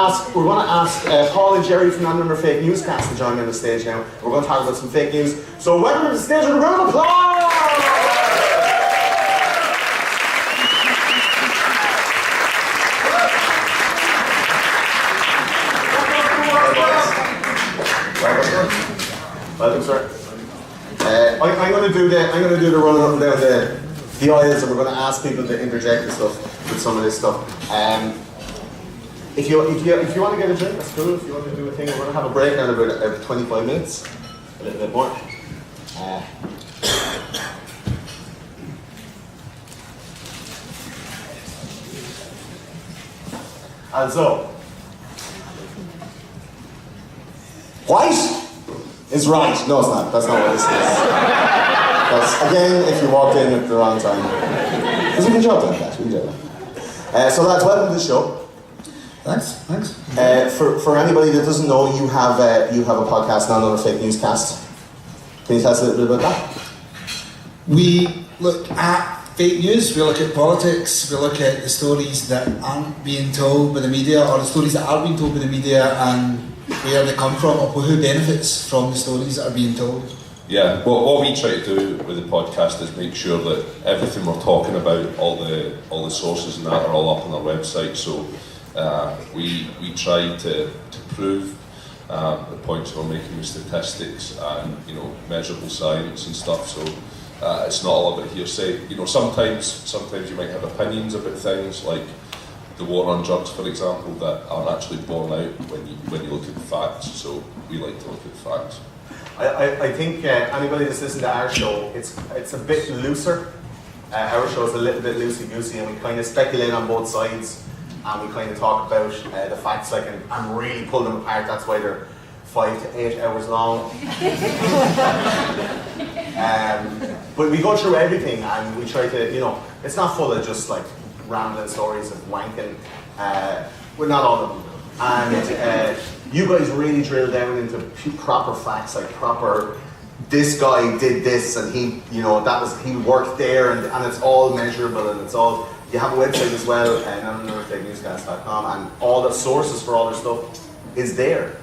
We're going to ask Paul and Jerry from Another Fake NewsCast to join me on the stage now. We're going to talk about some fake news. So welcome to the stage with a round of applause! Welcome, sir. I'm going to do the run up and down the aisles, and we're going to ask people to interject and stuff with some of this stuff. If you want to get a drink, that's cool. If you want to do a thing, we're going to have a break now in about 25 minutes, a little bit more. And so, white is right. No, it's not. That's not what this is. That's, again, if you walked in at the wrong time. It was a good job, that. We did it. So lads, welcome to the show. Thanks. For anybody that doesn't know, you have a podcast, Another Fake NewsCast. Can you tell us a little bit about that? We look at fake news, we look at politics, we look at the stories that aren't being told by the media, or the stories that are being told by the media, and where they come from, or who benefits from the stories that are being told. Yeah, well, what we try to do with the podcast is make sure that everything we're talking about, all the sources and that are all up on our website. So we try to prove the points we're making with statistics and measurable science and stuff. So it's not all about hearsay. Sometimes you might have opinions about things like the war on drugs, for example, that aren't actually borne out when you look at the facts. So we like to look at the facts. I think anybody that's listened to our show, it's a bit looser. Our show is a little bit loosey-goosey, and we kind of speculate on both sides, and we kind of talk about the facts, and really pull them apart. That's why they're 5 to 8 hours long. But we go through everything, and we try to, it's not full of just like rambling stories of wanking. Well, not all of them. And you guys really drill down into proper facts, like proper, this guy did this, and he worked there, and it's all measurable, and it's all, you have a website as well, anotherfakenewscast.com, and all the sources for all their stuff is there.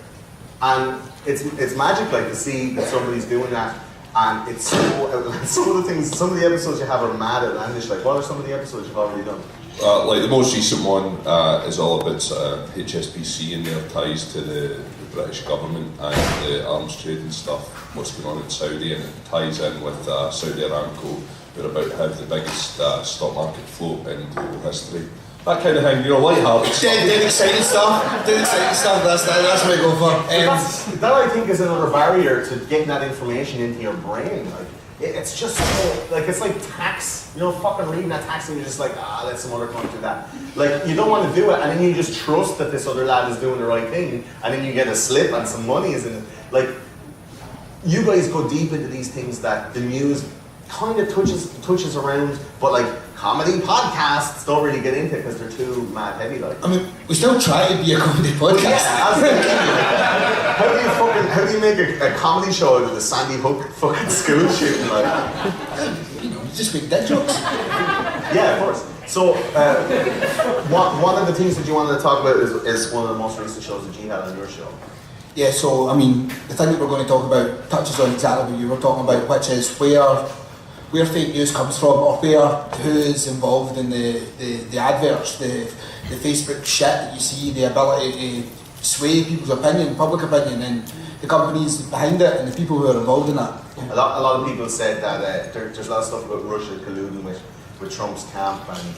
And it's magic, like, to see that somebody's doing that, and it's some of the episodes you have are mad at, and it's like, what are some of the episodes you've already done? Like the most recent one is all about HSBC and their ties to the British government and the arms trade and stuff, what's going on in Saudi, and it ties in with Saudi Aramco. They're about to have the biggest stock market float in global history. That kind of thing, light-hearted stuff. Dead exciting stuff, that's what I go for. That I think is another barrier to getting that information into your brain. Like, it's just so, like, it's like tax, fucking reading that tax and you're just like, let some other country do that. Like, you don't want to do it, and then you just trust that this other lad is doing the right thing, and then you get a slip and some money is in it. Like, you guys go deep into these things that the news kind of touches around, but like comedy podcasts don't really get into it because they're too mad heavy. Like, I mean, we still try to be a comedy podcast. Yeah, how do you make a comedy show out of the Sandy Hook fucking school shooting? Like, you just make dead jokes. Yeah, of course. So one of the things that you wanted to talk about is one of the most recent shows that you had on your show. Yeah, so I mean, the thing that we're going to talk about touches on exactly what you were talking about, which is where fake news comes from, or who is involved in the adverts, the Facebook shit that you see, the ability to sway people's opinion, public opinion, and the companies behind it, and the people who are involved in that. A lot of people said that there's a lot of stuff about Russia colluding with Trump's camp, and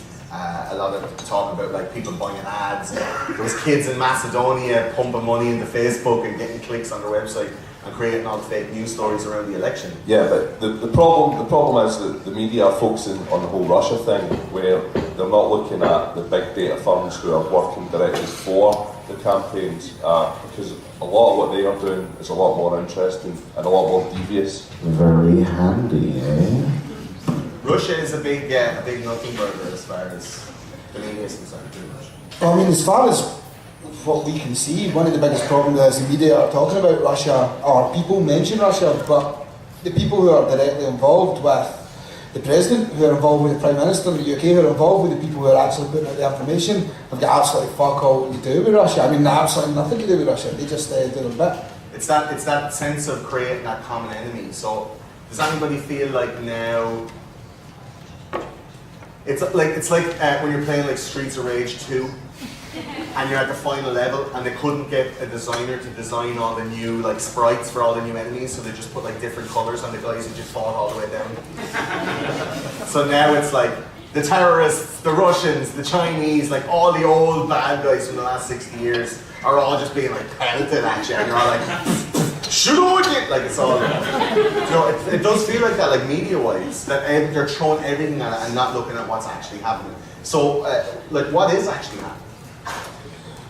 a lot of talk about like people buying ads. There was kids in Macedonia pumping money into Facebook and getting clicks on their website and creating all the fake news stories around the election. Yeah, but the problem is that the media are focusing on the whole Russia thing, where they're not looking at the big data firms who are working directly for the campaigns, because a lot of what they are doing is a lot more interesting and a lot more devious. Very handy, eh? Russia is a big nothing burger as far as the media is concerned, pretty much. Well, I mean, as far as what we can see, one of the biggest problems is the media are talking about Russia, or people mention Russia, but the people who are directly involved with the president, who are involved with the prime minister in the UK, who are involved with the people who are actually putting out the information, have got absolutely fuck all to do with Russia. I mean, absolutely nothing to do with Russia. They just do their bit. It's that sense of creating that common enemy. So does anybody feel like now? It's like when you're playing like Streets of Rage 2. And you're at the final level, and they couldn't get a designer to design all the new like sprites for all the new enemies, so they just put like different colours on the guys who just fought all the way down. So now it's like the terrorists, the Russians, the Chinese, like all the old bad guys from the last 60 years are all just being like pelted at you, and you're all like, shoot it! Like it's all, you know, it does feel like that, like media-wise, that they're throwing everything at it and not looking at what's actually happening. So, like, what is actually happening?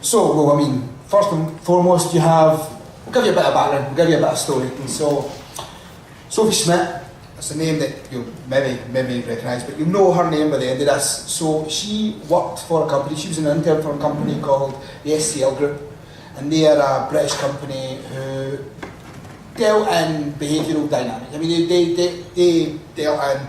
So, well, I mean, first and foremost, we'll give you a bit of background, we'll give you a bit of story. So, Sophie Schmidt, it's a name that you'll maybe recognise, but you'll know her name by the end of this. So, she worked for a company, she was an intern for a company called the SCL Group, and they are a British company who dealt in behavioural dynamics. I mean, they dealt in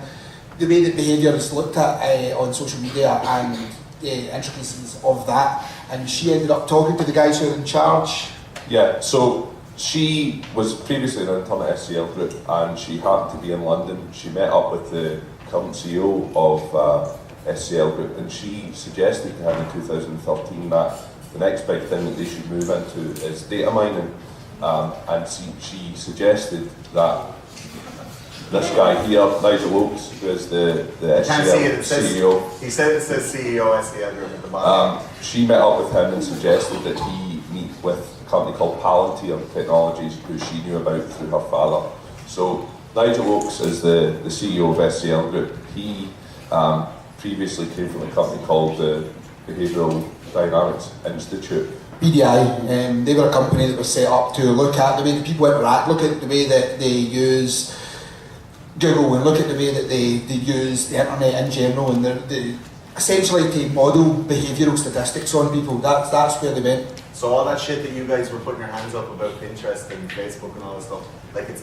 the way that behaviour is looked at on social media and the intricacies of that. And she ended up talking to the guys who are in charge. Yeah, so she was previously an intern at SCL Group, and she happened to be in London. She met up with the current CEO of SCL Group, and she suggested to him in 2013 that the next big thing that they should move into is data mining. And she suggested that this guy here, Nigel Oakes, who is the SCL CEO. He said it says CEO SCL Group at the bottom. She met up with him and suggested that he meet with a company called Palantir Technologies, who she knew about through her father. So Nigel Oakes is the CEO of SCL Group. He previously came from a company called the Behavioural Dynamics Institute. BDI, they were a company that was set up to look at the way that people interact, look at the way that they use Google, and look at the way that they use the internet in general, and they essentially to model behavioural statistics on people. That's where they went. So all that shit that you guys were putting your hands up about Pinterest and Facebook and all that stuff, like it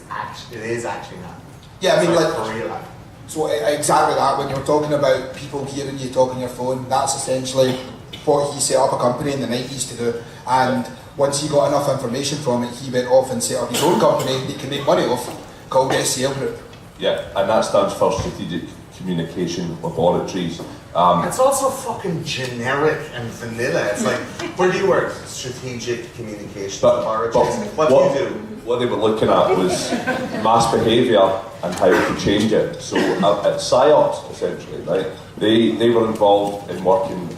is actually happening. Yeah, I mean, like for real happening. So exactly that. When you're talking about people hearing you talk on your phone, that's essentially what he set up a company in the 90s to do. And once he got enough information from it, he went off and set up his own company that he can make money off, called SCL Group. Yeah, and that stands for Strategic Communication Laboratories. It's also fucking generic and vanilla. It's like, where do you work? Strategic Communication Laboratories. What do you do? What they were looking at was mass behaviour and how to change it. So at PsyOps, essentially, right? They were involved in working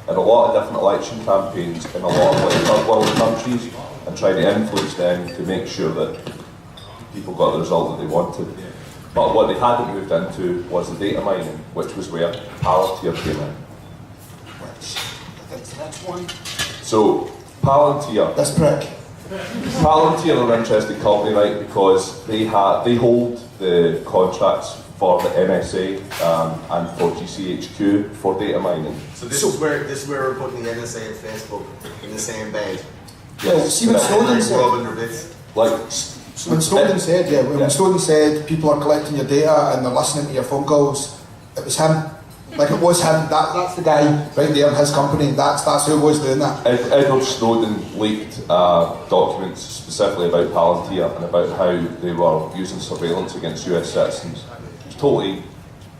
in a lot of different election campaigns in a lot of third world countries and trying to influence them to make sure that people got the result that they wanted. But what they hadn't moved into was the data mining, which was where Palantir came in. That's the next one. So Palantir. This prick. Palantir are an interesting company, right? Because they hold the contracts for the NSA and for GCHQ for data mining. So this is where we're putting the NSA and Facebook in the same bed. Well, see what Snowden said. When Snowden said, when Snowden said people are collecting your data and they're listening to your phone calls, it was him. Like it was him. That's the guy right there in his company. That's who was doing that. Edward Snowden leaked documents specifically about Palantir and about how they were using surveillance against US citizens. It was totally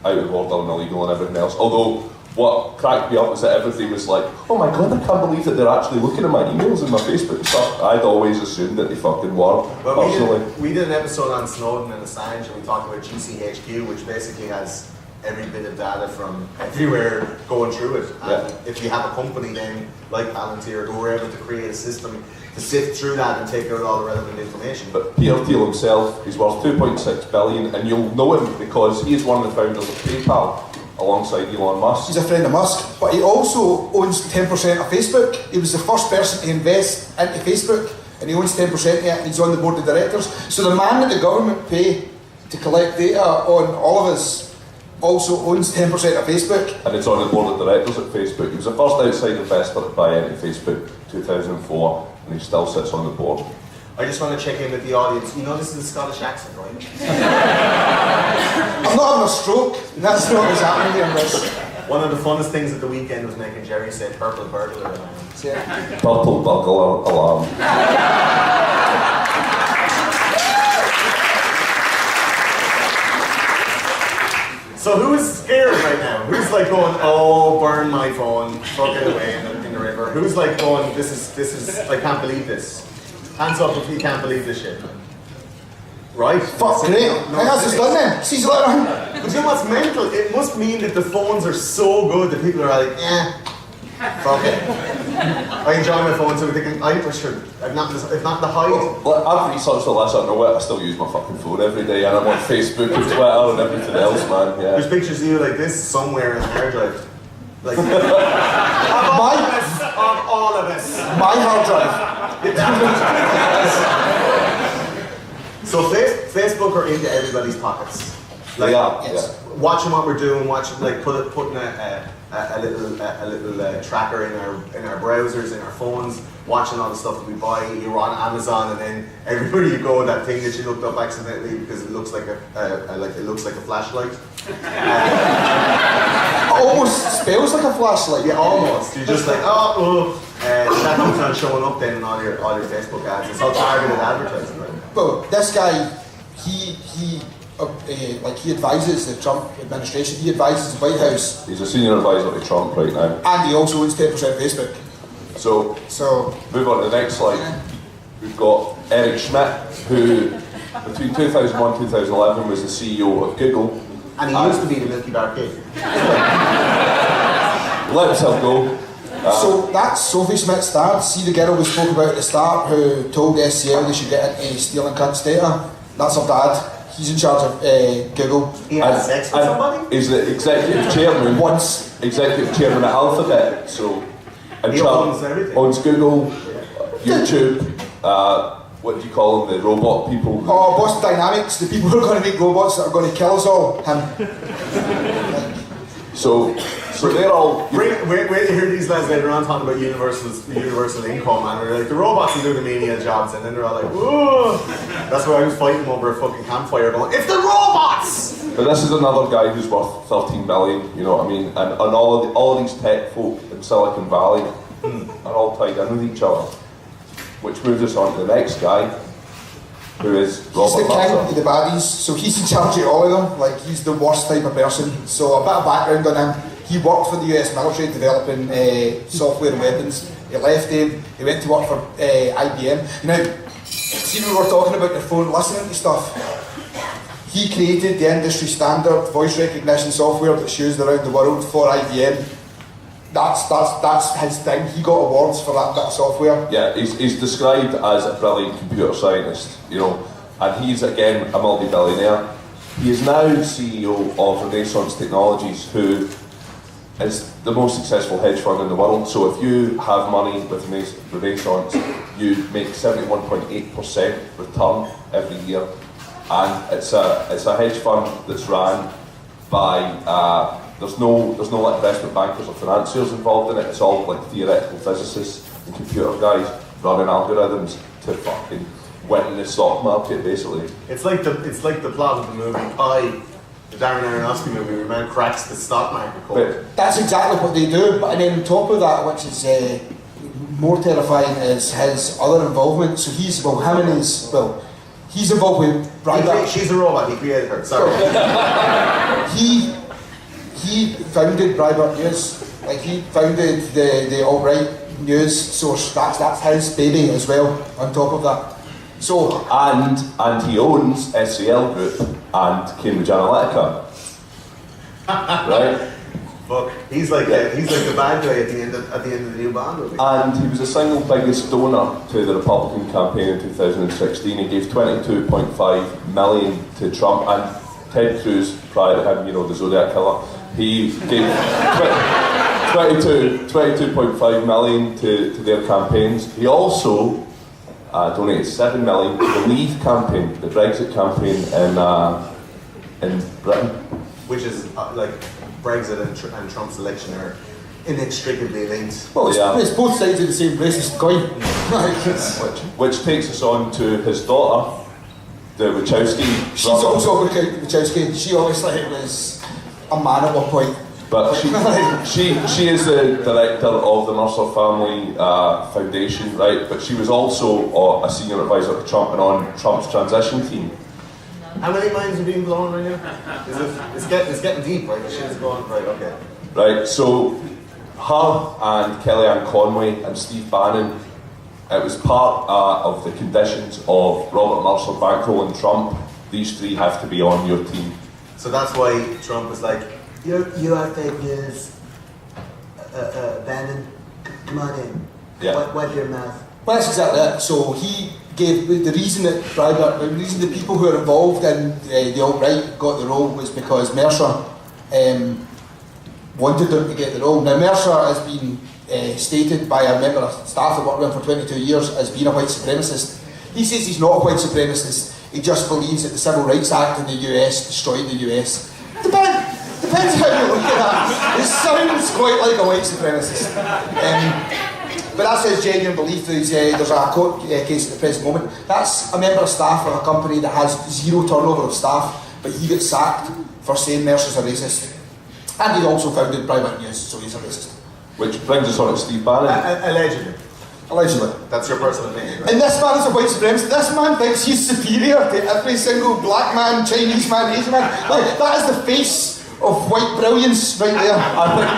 out of order and illegal and everything else. Although what cracked me up was that everybody was like, oh my god, I can't believe that they're actually looking at my emails and my Facebook and stuff. I'd always assumed that they fucking were, personally. We did an episode on Snowden and Assange, and we talked about GCHQ, which basically has every bit of data from everywhere going through it. And if you have a company then, like Palantir, who were able to create a system to sift through that and take out all the relevant information. But Peter Thiel himself, he's worth 2.6 billion, and you'll know him because he is one of the founders of PayPal, alongside Elon Musk. He's a friend of Musk, but he also owns 10% of Facebook. He was the first person to invest into Facebook, and he owns 10% of it, and he's on the board of directors. So the man that the government pay to collect data on all of us also owns 10% of Facebook. And it's on the board of directors at Facebook. He was the first outside investor to buy into Facebook in 2004, and he still sits on the board. I just want to check in with the audience. You know this is a Scottish accent, right? I'm not having a stroke. That's not what's happening here, Chris. One of the funnest things at the weekend was making Jerry say purple burglar alarm. Purple burglar alarm. So who's scared right now? Who's like going, oh, burn my phone, fuck it away in the river? Who's like going, this is, I can't believe this. Hands up if you can't believe this shit. Right? Fuck, great. I think that's just done then. See you later. But you know what's mental? It must mean that the phones are so good that people are like, fuck it. I enjoy my phone, so I'm thinking, if not the height. Well, I've researched all this, I know it, I still use my fucking phone every day, and I'm on Facebook and Twitter and everything else, man. Yeah. There's pictures of you like this somewhere in a hard drive. Like, of all of us. My hard drive. So Facebook are into everybody's pockets. Like, Yes. Watching what we're doing, putting a little tracker in our browsers, in our phones, watching all the stuff that we buy. You're on Amazon, and then everywhere you go, that thing that you looked up accidentally because it looks like a flashlight. Almost spells like a flashlight. Yeah, almost. You're just like, that comes on showing up then in all your Facebook ads. It's all targeted advertising. Right? Well, this guy, he advises the Trump administration. He advises the White House, He's a senior advisor to Trump right now. and he also owns 10% of Facebook. So, move on to the next slide. We've got Eric Schmidt, who between 2001 and 2011 was the CEO of Google. And he used to be the Milky Bar Kid. Let himself go. So that's Sophie Schmidt's dad. See the girl we spoke about at the start who told SCL they should get into stealing cunts data? That's her dad. He's in charge of Google. He had sex with somebody? He's the executive chairman. Once. Executive chairman at Alphabet. So, and He Trump owns everything. owns Google, YouTube. What do you call them? The robot people. Oh, Boston Dynamics, the people who are going to make robots that are going to kill us all. Him. So they're all. Wait to hear these lads later on talking about universal income, and we're like, the robots will do the menial jobs, and then they're all like, whoa. That's why I was fighting over a fucking campfire going, it's the robots! But this is another guy who's worth 13 billion, you know what I mean? And all of these tech folk in Silicon Valley are all tied in with each other. Which moves us on to the next guy, who is He's Robert the king Mercer. of the baddies, so he's in charge of all of them. Like, he's the worst type of person. So a bit of background on him. He worked for the US military developing software and weapons. He left them, he went to work for IBM. Now, see when we were talking about your phone listening to stuff, he created the industry standard voice recognition software that's used around the world for IBM. That's his thing. He got awards for that bit of software. Yeah, he's described as a brilliant computer scientist, you know, and he's again a multi-billionaire. He is now CEO of Renaissance Technologies, who is the most successful hedge fund in the world. So if you have money with Renaissance, you make 71.8% return every year, and it's a hedge fund that's run by. There's no like investment bankers or financiers involved in it. It's all like theoretical physicists and computer guys running algorithms to fucking win the stock market, basically. It's like the plot of the movie Pi, the Darren Aronofsky movie, where a man cracks the stock market code. That's exactly what they do. But then on top of that, which is more terrifying, is his other involvement. So he's involved with private. She's a robot. He created her. Sorry. He founded Breitbart News. Like, he founded the alt-right news source. That's his baby as well. On top of that, so and he owns SCL Group and Cambridge Analytica. Right? Fuck. He's like the bad guy at the end of the new Bond movie. And he was the single biggest donor to the Republican campaign in 2016. He gave 22.5 million to Trump, and Ted Cruz, prior to him, you know, the Zodiac killer, he gave 22.5 million to their campaigns. He also donated 7 million to the Leave campaign, the Brexit campaign in Britain. Which is like Brexit and Trump's election are inextricably linked. well, Yeah. it's both sides of the same racist coin. Which takes us on to his daughter, the Wachowski. She's also a Wachowski. She obviously was a man at one point. But she is the director of the Mercer Family Foundation, right? But she was also a senior advisor to Trump and on Trump's transition team. How many minds are being blown right now? It's getting deep, right? The shit's going, right, okay. Right, so her and Kellyanne Conway and Steve Bannon, it was part of the conditions of Robert Mercer bankrolling Trump. These three have to be on your team. So that's why Trump was like, you are fake news. Bannon, come on in. Yeah. Wipe your mouth. Well, that's exactly it. So he gave the reason that the reason the people who are involved in the alt-right got the role was because Mercer wanted them to get the role. Now Mercer has been stated by a member of staff that worked with him for 22 years as being a white supremacist. He says he's not a white supremacist. He just believes that the Civil Rights Act in the US destroyed the US. Depends how you look at that. It sounds quite like a white supremacist. But that's his genuine belief. There's a court case at the present moment. That's a member of staff of a company that has zero turnover of staff, but he gets sacked for saying Mercer's a racist. And he also founded private news, so he's a racist. Which brings us on to Steve Bannon. Allegedly. Allegedly. That's your personal opinion, right? And this man is a white supremacist. This man thinks he's superior to every single black man, Chinese man, Asian man. Like, that is the face of white brilliance right there. I think,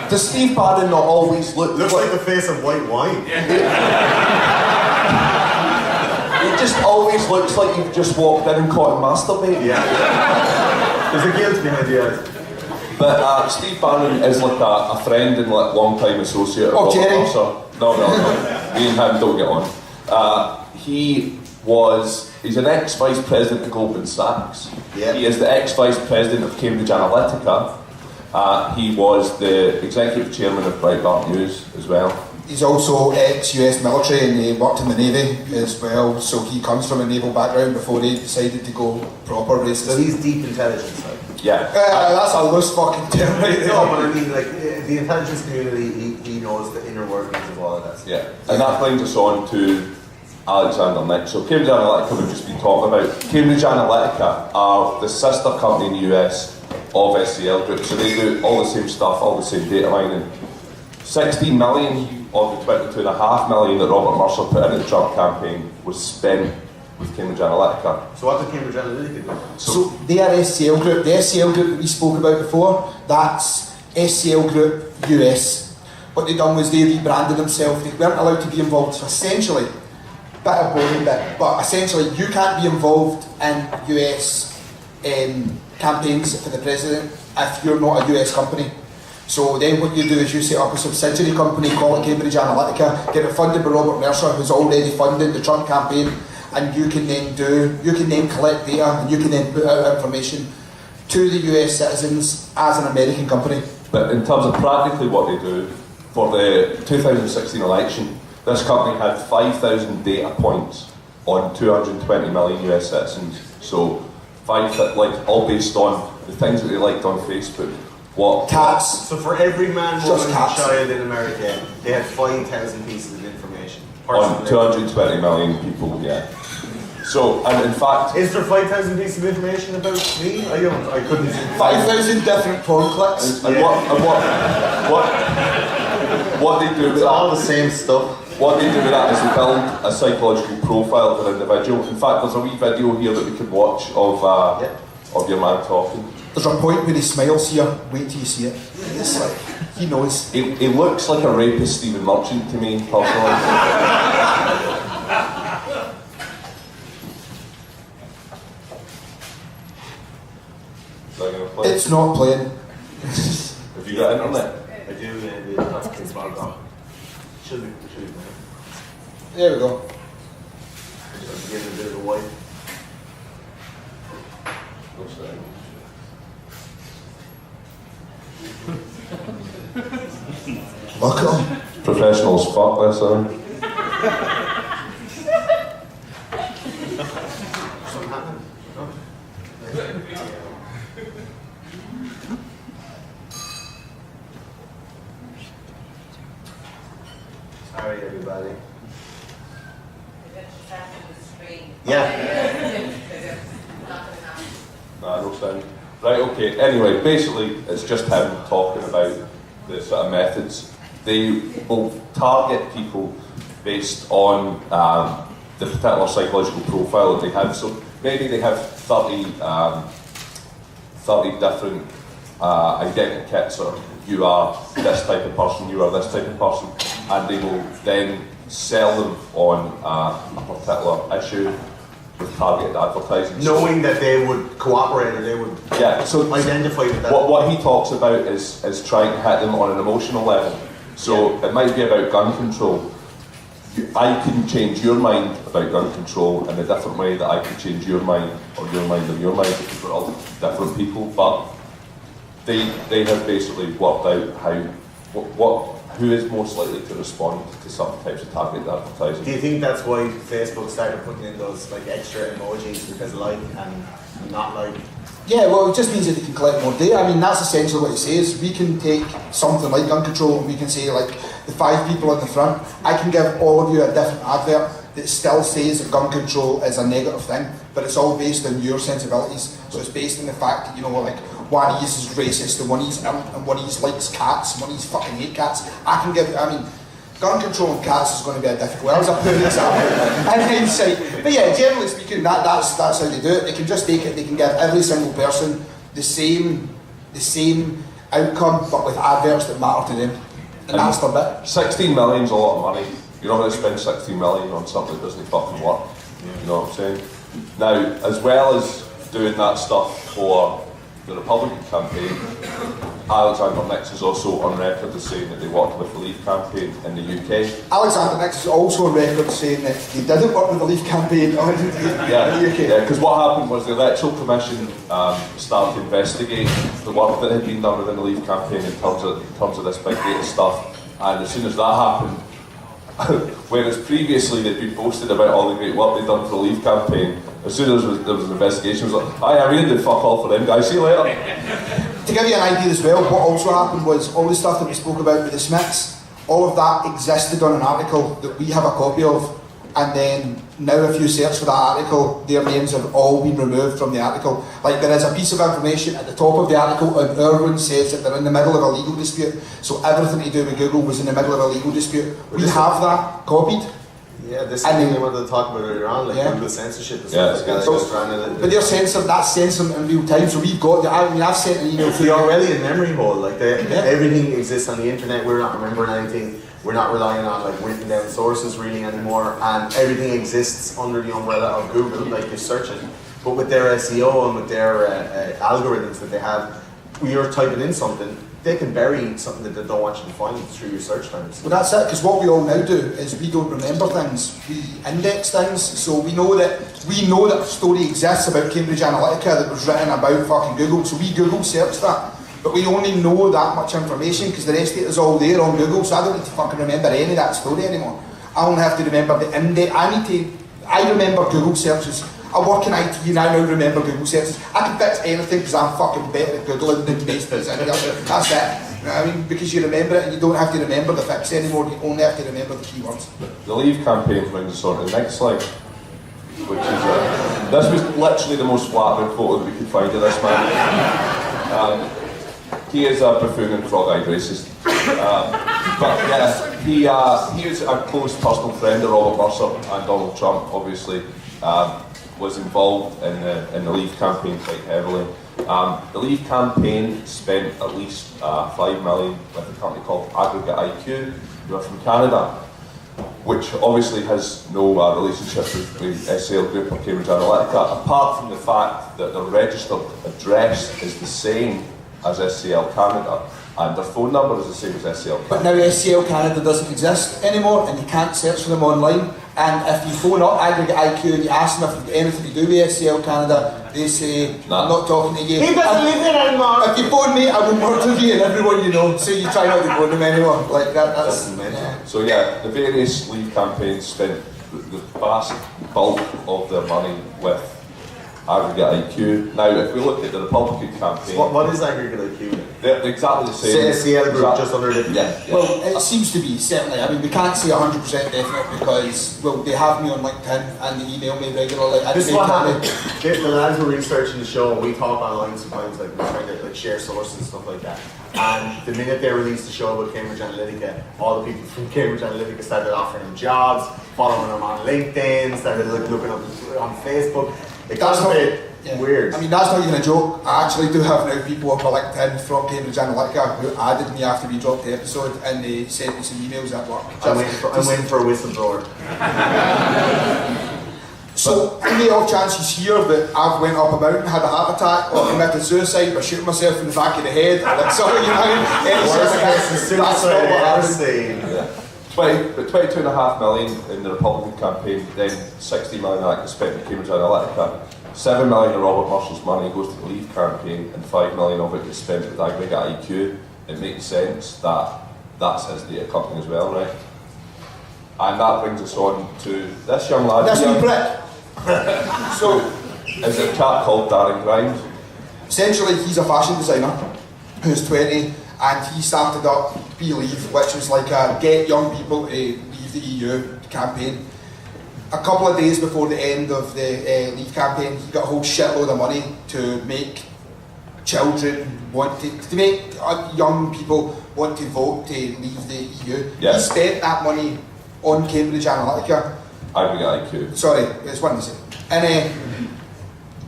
does Steve Bannon not always Looks like the face of white wine. He just always looks like you've just walked in and caught him masturbating. Yeah. There's a guilt behind the eyes. But Steve Bannon is like a friend and like long-time associate of Robert Jerry. Mercer. No. Me and him don't get on. He's an ex-vice president of Goldman Sachs. Yeah. He is the ex-vice president of Cambridge Analytica. He was the executive chairman of Breitbart News as well. He's also ex-US military and he worked in the Navy as well, so he comes from a naval background before he decided to go proper racist. So he's deep intelligence, right? Yeah. That's a loose fucking term right there. No, but I mean, like, the intelligence community, he knows the inner workings of all of that. Yeah, and that brings us on to Alexander Nick. So Cambridge Analytica we've just been talking about. Cambridge Analytica are the sister company in the US of SCL Group, so they do all the same stuff, all the same data mining. 16 million of the 22.5 million that Robert Mercer put in the Trump campaign was spent with Cambridge Analytica. So what did Cambridge Analytica do? So they are SCL Group. The SCL Group that we spoke about before, that's SCL Group US. What they done was they rebranded themselves. They weren't allowed to be involved. So essentially, bit of boring bit, but essentially you can't be involved in US campaigns for the president if you're not a US company. So then what you do is you set up a subsidiary company, call it Cambridge Analytica, get it funded by Robert Mercer, who's already funded the Trump campaign, and you can then collect data and you can then put out information to the US citizens as an American company. But in terms of practically what they do, for the 2016 election, this company had 5,000 data points on 220 million US citizens. So all based on the things that they liked on Facebook. What Cats. So for every man, woman, and cats. child in America, they had 5,000 pieces of information. on 220 million people, yeah. So, and in fact... Is there 5,000 pieces of information about me? I couldn't... 5,000 different porn clicks. And what they do with It's all that, the same stuff. what they do with that is they build a psychological profile of an individual. In fact, there's a wee video here that we can watch of your man talking. There's a point where he smiles here, wait till you see it. It's like, he knows. He looks like a rapist Stephen Merchant to me, personally. It's not playing. Have you got internet? I do, it's logged on. Should be playing. There we go. Just give it a bit of a wipe. Look at him. Professionals fuck this, Something happened? No? Sorry, everybody. Yeah. sound. Right, okay, anyway, basically it's just him talking about the sort of methods. They will target people based on the particular psychological profile that they have. So maybe they have 30 different identikits, or you are this type of person, you are this type of person, and they will then sell them on a particular issue with targeted advertising. Knowing that they would cooperate or they would identify with that. What he talks about is trying to hit them on an emotional level. So it might be about gun control. I can change your mind about gun control in a different way that I can change your mind or your mind or your mind, because we're all different people. But they have basically worked out who is most likely to respond to certain types of targeted advertising. Do you think that's why Facebook started putting in those like extra emojis, because like and not like? Yeah, well, it just means that they can collect more data. I mean, that's essentially what it says. We can take something like gun control and we can say, like, the 5 people on the front, I can give all of you a different advert that still says that gun control is a negative thing, but it's all based on your sensibilities. So it's based on the fact that, you know, like, one of these is racist and one of these isn't, and one of these likes cats, and one of these fucking hate cats. I can give, I mean, gun control and cats is going to be a difficult. That was a poor example in hindsight. But yeah, generally speaking, that's how they do it. They can just take it. They can give every single person the same outcome, but with adverts that matter to them. And that's their bit. 16 million is a lot of money. You're not going to spend 16 million on something that doesn't fucking work. You know what I'm saying? Now, as well as doing that stuff for the Republican campaign, Alexander Nix is also on record as saying that they worked with the Leave campaign in the UK. Alexander Nix is also on record saying that he didn't work with the Leave campaign in the UK. Yeah, because what happened was the Electoral Commission started to investigate the work that had been done within the Leave campaign in terms of this big data stuff, and as soon as that happened, whereas previously they'd been posted about all the great work they'd done for the Leave campaign, as soon as there was an investigation, it was like, I really did fuck all for them guys, see you later. To give you an idea as well, what also happened was all the stuff that we spoke about with the Smiths, all of that existed on an article that we have a copy of, and then now if you search for that article, their names have all been removed from the article. Like, there is a piece of information at the top of the article, and Irwin says that they're in the middle of a legal dispute, so everything to do with Google was in the middle of a legal dispute. We have that copied. Yeah, this is the thing I wanted to talk about earlier on, like Google censorship and stuff like that. But they're censored, that's censored in real time, so we've got, I mean, I've sent an email to the Orwellian memory hole, like everything exists on the internet, we're not remembering anything, we're not relying on like written down sources really anymore, and everything exists under the umbrella of Google, like you search it. But with their SEO and with their algorithms that they have, when you're typing in something, they can bury something that they don't want you to find through your search terms. Well, that's it, because what we all now do is we don't remember things, we index things, so we know that a story exists about Cambridge Analytica that was written about fucking Google, so we Google search that, but we only know that much information because the rest of it is all there on Google, so I don't need to fucking remember any of that story anymore. I only have to remember the index. I remember Google searches. I work in IT and I now remember Google searches. I can fix anything because I'm fucking better at Googling than most of it. That's it. You know what I mean? Because you remember it and you don't have to remember the fix anymore, you only have to remember the keywords. The Leave campaign brings us on to the next slide, which is, this was literally the most flattering photo that we could find of this man. He is a buffoon and frog-eyed racist. But yeah, he was a close personal friend of Robert Mercer and Donald Trump, obviously. Was involved in the Leave campaign quite heavily. The Leave campaign spent at least 5 million with a company called Aggregate IQ, who are from Canada, which obviously has no relationship with SCL Group or Cambridge Analytica, apart from the fact that their registered address is the same as SCL Canada, and their phone number is the same as SCL Canada. But now SCL Canada doesn't exist anymore, and you can't search for them online. And if you phone up Aggregate IQ and you ask them if you've got anything to do with SCL Canada, they say, I'm not talking to you. He doesn't live there anymore. If you phone me, I will murder you and everyone you know, so you try not to phone them anymore. Like that's mental. So yeah, the various Leave campaigns spent the vast bulk of their money with Aggregate IQ. Now, if we look at the Republican campaign, What is Aggregate IQ? they're exactly the same. SCL Group, just under the... Yeah. Well, it seems to be, certainly. I mean, we can't say 100% definite because, well, they have me on LinkedIn and they email me regularly. This is what happened. The lads were researching the show, and we talk online sometimes, like, we're trying to share sources and stuff like that. And the minute they released the show about Cambridge Analytica, all the people from Cambridge Analytica started offering them jobs, following them on LinkedIn, started looking up on Facebook. It got a bit weird. I mean, that's not even a joke. I actually do have now people on my LinkedIn from Cambridge Analytica who added me after we dropped the episode and they sent me some emails at work. I'm waiting for a whistleblower. So, in the off chance he's here that I've went up a mountain, had a heart attack, or committed suicide by shooting myself in the back of the head, or like sorry, you know, Worst case is suicide I've ever seen. But 22.5 million in the Republican campaign, then 60 million that gets spent in Cambridge Analytica. 7 million of Robert Marshall's money goes to the Leave campaign, and 5 million of it gets spent with Aggregate IQ. It makes sense that that's his data company as well, right? And that brings us on to this young lad. That's me, prick. So, is a chap called Darren Grimes. Essentially, he's a fashion designer who's 20, and he started up Believe, which was like a get young people to leave the EU campaign. A couple of days before the end of the Leave campaign, he got a whole shitload of money to make children want to make young people want to vote to leave the EU. Yeah. He spent that money on Cambridge Analytica. Aggregate IQ. Sorry, it's one to say. And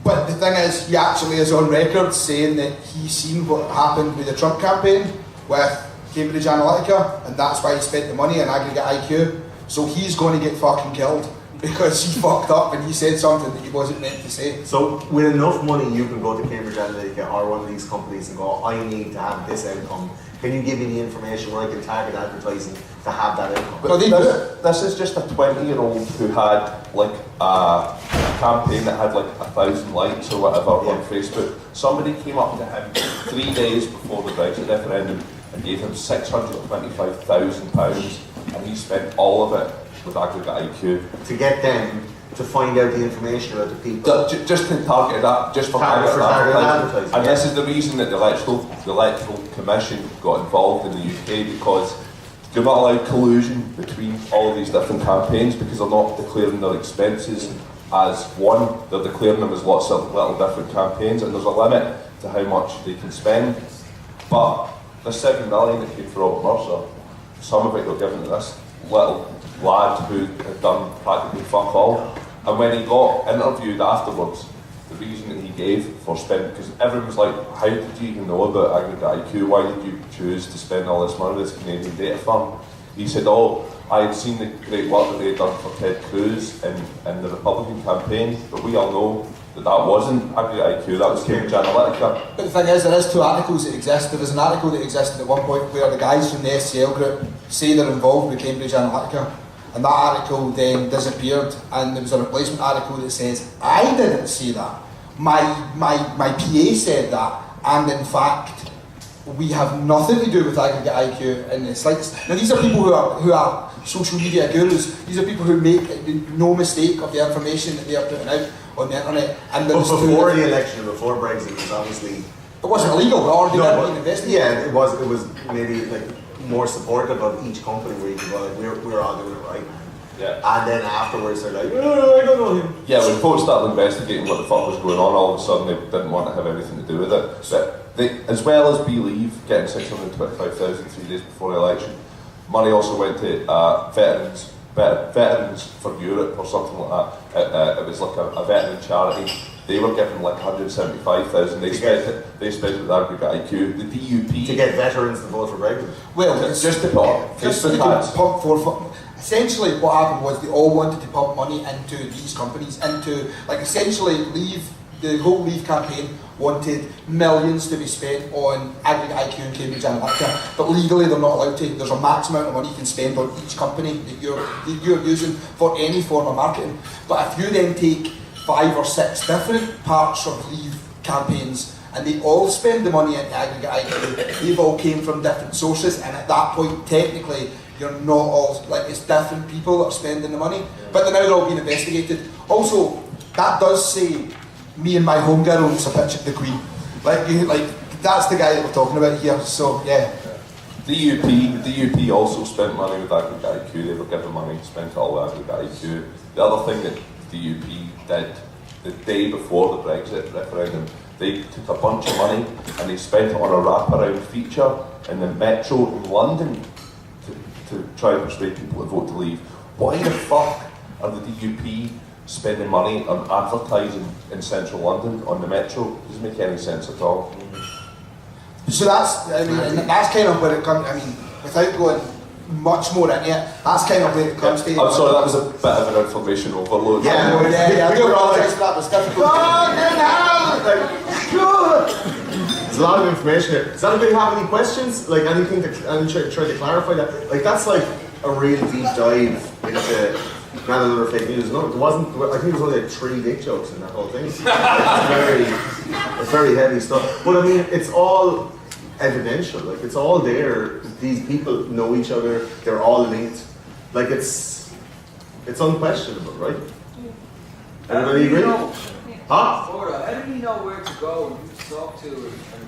but the thing is, he actually is on record saying that he's seen what happened with the Trump campaign with Cambridge Analytica, and that's why he spent the money on Aggregate IQ. So he's going to get fucking killed because he fucked up and he said something that he wasn't meant to say. So with enough money, you can go to Cambridge Analytica or one of these companies and go, I need to have this outcome. Can you give me the information where I can target advertising to have that outcome? But this is just a 20-year-old who had like a campaign that had like 1,000 likes or whatever on Facebook. Somebody came up to him 3 days before the Brexit referendum and gave him £625,000, and he spent all of it with Aggregate IQ. To get them to find out the information about the people. Just to target that, just for targeted advertising. And this is the reason that the electoral commission got involved in the UK, because you're not allowed collusion between all of these different campaigns because they're not declaring their expenses as one, they're declaring them as lots of little different campaigns, and there's a limit to how much they can spend. But the 7 million that came from Robert Mercer, some of it got given to this little lad who had done practically fuck all. And when he got interviewed afterwards, the reason that he gave for spending, because everyone was like, how did you even know about Aggregate IQ? Why did you choose to spend all this money with this Canadian data firm? He said, oh, I had seen the great work that they had done for Ted Cruz in the Republican campaign, but we all know that that wasn't Aggregate IQ, that was Cambridge Analytica. But the thing is, there is two articles that exist. There was an article that existed at one point where the guys from the SCL Group say they're involved with Cambridge Analytica, and that article then disappeared, and there was a replacement article that says, I didn't say that, my PA said that, and in fact, we have nothing to do with Aggregate IQ in the slightest. Now these are people who are social media gurus. These are people who make no mistake of the information that they are putting out on the internet. And but before the election, before Brexit, it was obviously... It wasn't illegal, or they weren't being investigated. Yeah, it was maybe like more supportive of each company where you could go, like, we're all doing it right. Yeah. And then afterwards they're like, oh, I don't know him. Yeah, when folks started investigating what the fuck was going on, all of a sudden they didn't want to have anything to do with it. But they, as well as Believe getting 625,000 3 days before the election, money also went to Veterans for Europe or something like that. It was like a veteran charity. They were given like 175,000. They spent it with Aggregate IQ. The DUP to get veterans to vote for Brexit. Well, it's just to pump pump for. Essentially, what happened was they all wanted to pump money into these companies, into like essentially the whole Leave campaign wanted millions to be spent on Aggregate IQ and Cambridge Analytica, but legally they're not allowed to. There's a max amount of money you can spend on each company that you're using for any form of marketing. But if you then take 5 or 6 different parts of Leave campaigns and they all spend the money into Aggregate IQ, they've all came from different sources, and at that point technically you're not all, like, it's different people that are spending the money, but now they're all being investigated. Also, that does say me and my homegirl was a picture of the Queen. Like that's the guy that we're talking about here. So yeah. DUP also spent money with Aggregate IQ. They were given money, spent it all with Aggregate IQ. The other thing that DUP did the day before the Brexit referendum, they took a bunch of money and they spent it on a wraparound feature in the metro in London to try and persuade people to vote to leave. Why the fuck are the DUP spending money on advertising in central London on the metro? It doesn't make any sense at all. So that's kind of where it comes. I mean, without going much more into it, that's kind of where it comes to. I'm sorry, that was a bit of an information overload. Yeah, I do apologise for that. It was difficult. There's a lot of information here. Does anybody have any questions? Like anything to try to clarify that? Like that's like a real deep dive into Another Fake News. No, it wasn't. I think there was only like 3 dick jokes in that whole thing. It's very heavy stuff. But I mean, it's all evidential. Like it's all there. These people know each other. They're all linked. Like it's unquestionable, right? Everybody agree? Huh? How do you know where to go and who to talk to and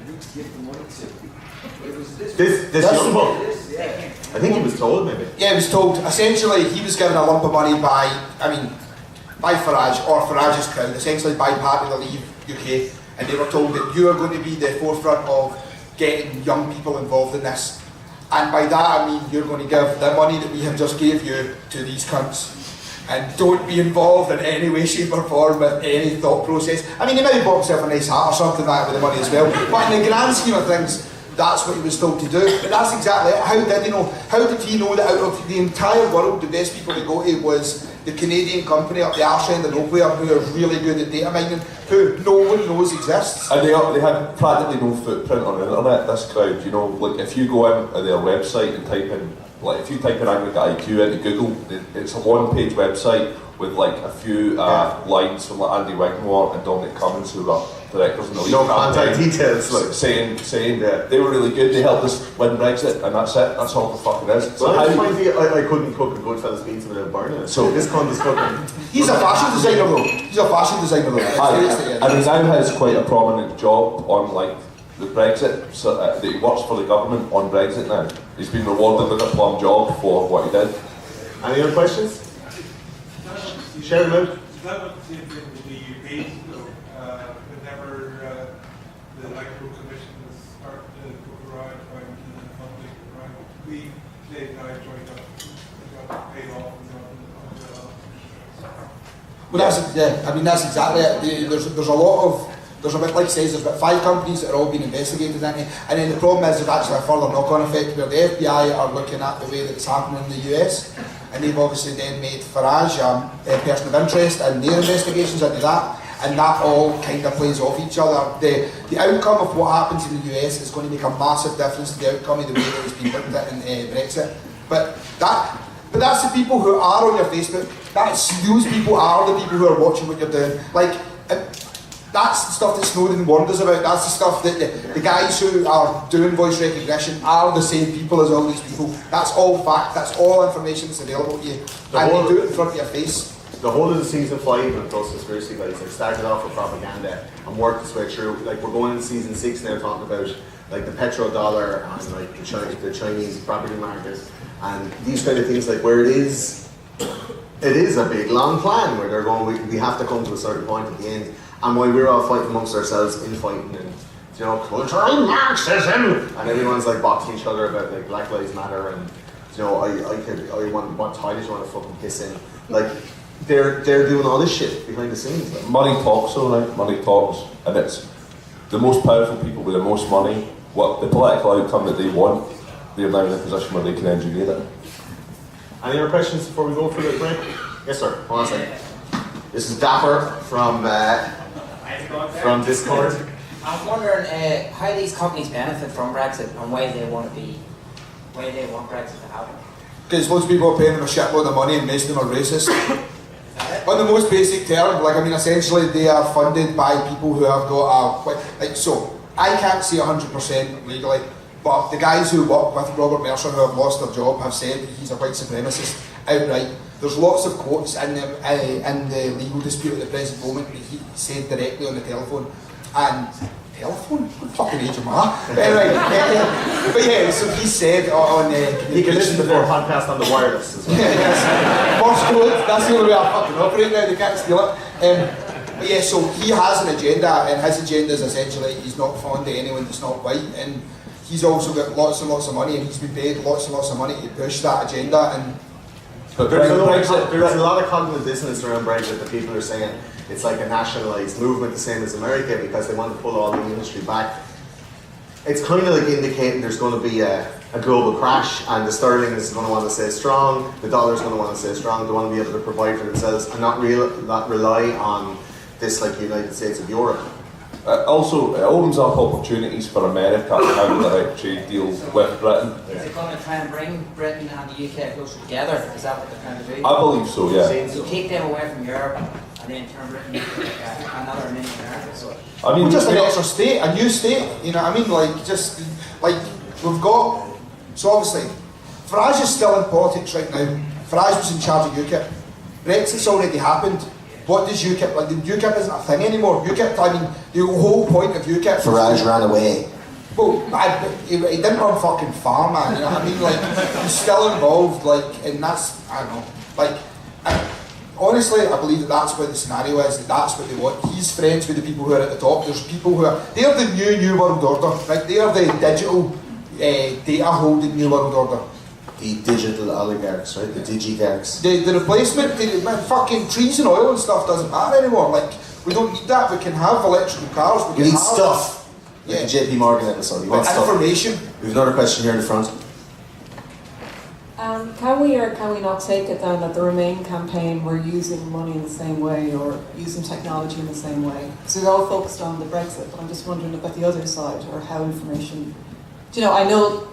who to give the money to? It was This young buck. Yeah. I think he was told maybe. Yeah, he was told. Essentially, he was given a lump of money by Farage or Farage's crowd, essentially by Party to Leave UK, and they were told that you are going to be the forefront of getting young people involved in this. And by that I mean you're going to give the money that we have just gave you to these cunts. And don't be involved in any way, shape or form with any thought process. I mean, he maybe bought himself a nice hat or something like that with the money as well. But in the grand scheme of things, that's what he was told to do. But that's exactly it. How did he know? How did he know that out of the entire world, the best people to go to was the Canadian company up the arse end of nowhere who are really good at data mining, who no one knows exists? And they had practically no footprint on the internet, this crowd, you know. Like if you go in to their website and type in, like if you type in Aggregate IQ into Google, it's a one-page website with like a few lines from like Andy Wigmore and Dominic Cummins, who are directors in the league. No contact details, like saying they were really good, they helped us win Brexit, and that's it. That's all the fucking is. So I couldn't cook a Goodfellas pizza without burning it. So this cunt is cooking. He's a fashion designer though. And he now has quite a prominent job on like the Brexit, so that he works for the government on Brexit now. He's been rewarded with a plum job for what he did. Any other questions? Share them out. Is that what the DUP, whenever the Electoral Commission was started to arrive by the public, we played I joined up, got paid off Well, that's exactly it. There's a lot of, there's about, like I say, there's about 5 companies that are all being investigated into, and then the problem is there's actually a further knock-on effect where the FBI are looking at the way that it's happening in the US, and they've obviously then made Farage a person of interest in their investigations into that, and that all kind of plays off each other. The outcome of what happens in the US is going to make a massive difference to the outcome of the way that it's been looked at in Brexit. But that's the people who are on your Facebook. Those people are the people who are watching what you're doing. Like, that's the stuff that Snowden warned us about. That's the stuff that the guys who are doing voice recognition are the same people as all these people. That's all fact. That's all information that's available to you. And they do it in front of your face. The whole of the season 5 of those conspiracy guys, like, started off with propaganda and worked its way through. Like, we're going into season 6 now, talking about like the petrodollar and like the Chinese property market and these kind of things. Like, where it is a big long plan where they're going. We have to come to a certain point at the end. And while we're all fighting amongst ourselves, infighting and, you know, cultural Marxism, and everyone's like boxing each other about like Black Lives Matter and, you know, what toilet you want to fucking piss in. Like, they're doing all this shit behind the scenes. Like. Money talks, though, right? Money talks, and it's the most powerful people with the most money. What the political outcome that they want, they're now in a position where they can engineer it. Any other questions before we go for the break? Yes, sir. Hold on a second. This is Dapper from Discord. I'm wondering how these companies benefit from Brexit and why they want Brexit to happen. Because loads of people are paying them a shitload of money and most of them are racist. On the most basic term, like, I mean, essentially they are funded by people who have got so I can't say 100% legally, but the guys who work with Robert Mercer who have lost their job have said that he's a white supremacist outright. there's lots of quotes in the legal dispute at the present moment that he said directly on the telephone. And telephone? What fucking age am I? Anyway, but yeah, so he said on You can listen to the podcast on the wireless as well. yes, Morse code, that's the only way I fucking operate now, they can't steal it. But yeah, so he has an agenda, and his agenda is essentially he's not fond of anyone that's not white, and he's also got lots and lots of money, and he's been paid lots and lots of money to push that agenda. And there's a lot of cognitive dissonance around Brexit that people are saying it's like a nationalised movement, the same as America, because they want to pull all the industry back. It's kind of like indicating there's going to be a global crash, and the sterling is going to want to stay strong, the dollar is going to want to stay strong, they want to be able to provide for themselves and not rely on this like United States of Europe. Also, it opens up opportunities for America to have a direct trade deal with Britain. Is it going to try and bring Britain and the UK closer together? Is that what they're trying to do? I believe so, yeah. So take them away from Europe and then turn Britain into like another mini America. So I mean, just an extra state, a new state, you know what I mean? Like, just, like, we've got, so obviously, Farage is still in politics right now. Farage was in charge of UKIP. Brexit's already happened. What does UKIP, like, UKIP isn't a thing anymore. UKIP, I mean, the whole point of UKIP... Farage ran away. Well, he didn't run fucking far, man, you know what I mean? Like, he's still involved, like, and that's, I don't know, like, honestly, I believe that that's what the scenario is, that's what they want. He's friends with the people who are at the top. There's people who are, they're the new world order, right? They are the digital data holding new world order. The digital oligarchs, right? The digigarchs. The replacement, fucking trees and oil and stuff doesn't matter anymore. Like, we don't need that. We can have electrical cars. We You can need have stuff. Like Yeah. the JP Morgan episode. You want stuff. information. We have another question here in the front. Can we or can we not take it then that the Remain campaign were using money in the same way or using technology in the same way? Because we're all focused on the Brexit, but I'm just wondering about the other side or how information. Do you know? I know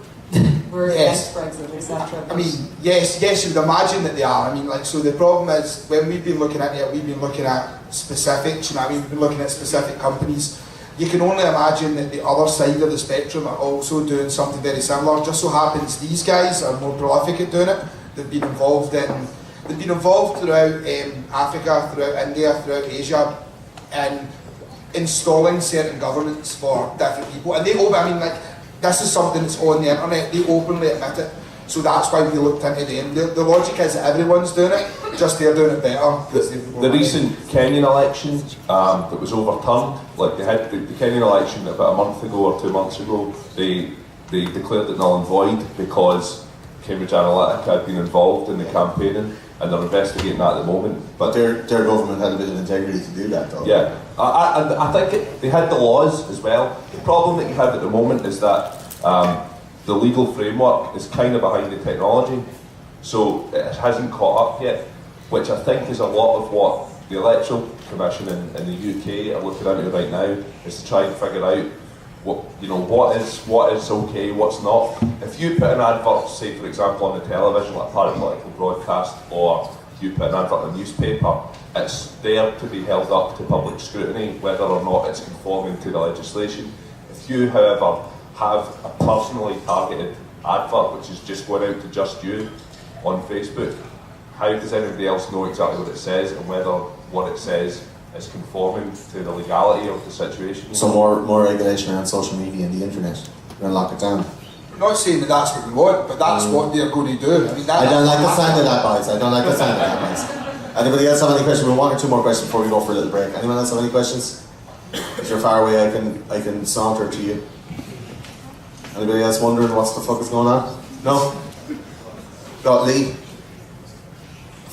we're Yes. against Brexit, etc. I mean, yes, you would imagine that they are. I mean, like, so the problem is, when we've been looking at it, we've been looking at specifics, you know what I mean? We've been looking at specific companies. You can only imagine that the other side of the spectrum are also doing something very similar. Just so happens these guys are more prolific at doing it. They've been involved throughout Africa, throughout India, throughout Asia, and installing certain governance for different people. And they this is something that's on the internet, they openly admit it. So that's why we looked into them. The logic is that everyone's doing it, just they're doing it better. The recent Kenyan election that was overturned, like they had the Kenyan election about a month ago or 2 months ago, they declared it null and void because Cambridge Analytica had been involved in the campaigning and they're investigating that at the moment. But their government had a bit of integrity to do that, though. Yeah, I think they had the laws as well. The problem that you have at the moment is that the legal framework is kind of behind the technology, so it hasn't caught up yet, which I think is a lot of what the Electoral Commission in the UK are looking into right now, is to try and figure out what is okay, what's not. If you put an advert, say for example on the television, like a political broadcast, or you put an advert in a newspaper, it's there to be held up to public scrutiny whether or not it's conforming to the legislation. If you, however, have a personally targeted advert which is just going out to just you on Facebook, how does anybody else know exactly what it says and whether what it says is conforming to the legality of the situation? So more regulation around social media and the internet. We're going to lock it down. I'm not saying that that's what we want, but that's what they're going to do. I mean, I don't like the sound of that, boys. I don't like the sound of that, boys. Anybody else have any questions? We have one or two more questions before we go for a little break. Anyone else have any questions? If you're far away, I can saunter to you. Anybody else wondering what the fuck is going on? No? Got Lee?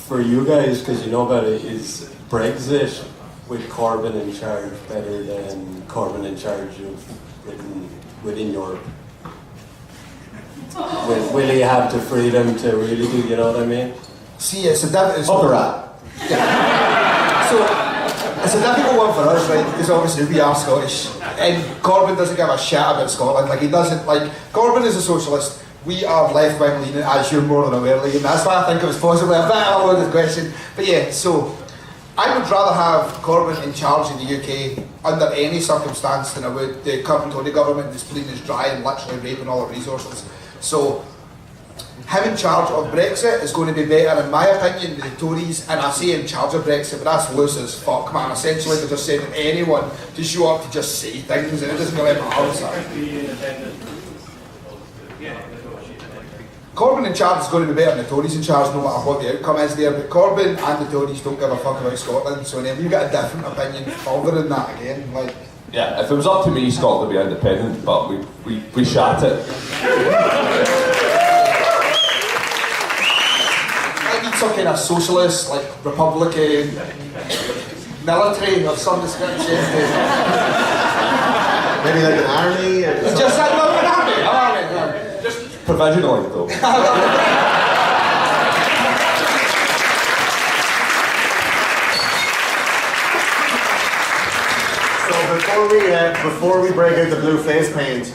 For you guys, because you know about it, is Brexit with Corbyn in charge better than Corbyn in charge of Britain within Europe? Will he have the freedom to really do, you know what I mean? See, it's a difficult one for us, right? Because obviously we are Scottish, and Corbyn doesn't give a shit about Scotland. Like, he doesn't, like, Corbyn is a socialist. We are left-wing leaning, as you're more than aware, Lee, and that's why I think it was possibly a bit of a loaded question. But yeah, so I would rather have Corbyn in charge of the UK under any circumstance than I would the current Tory government that's bleeding us dry and literally raping all our resources. So him in charge of Brexit is going to be better, in my opinion, than the Tories. And I say in charge of Brexit, but that's loose as fuck, man. Essentially, they're just saying that anyone to show up to just say things, and it doesn't really matter. Corbyn in charge is going to be better than the Tories in charge, no matter what the outcome is there. But Corbyn and the Tories don't give a fuck about Scotland, so then we've got a different opinion further that again. Like, yeah, if it was up to me, Scotland would be independent, but we shat it. I need some kind of socialist, like Republican, military of some description. Maybe like an army? Just like an army. Just provisionally, though. So before we break out the blue face paint,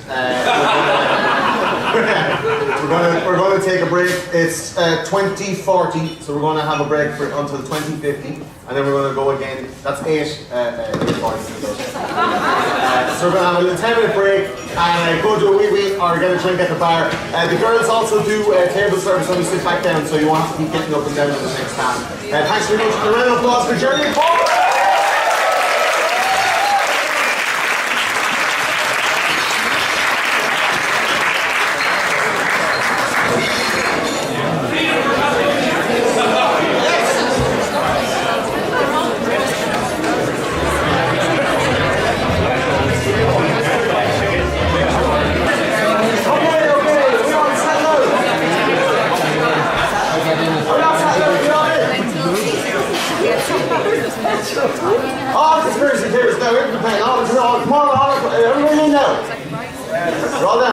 we're going to take a break. It's 2040, so we're going to have a break until 2050, and then we're going to go again. That's 8:40. So we're going to have a little 10-minute break and go do a wee or get a drink at the bar. The girls also do table service when we sit back down, so you won't have to keep getting up and down in the next time. Thanks very much. A round of applause for Journey Forward. Oh, conspiracy theorists now, come on.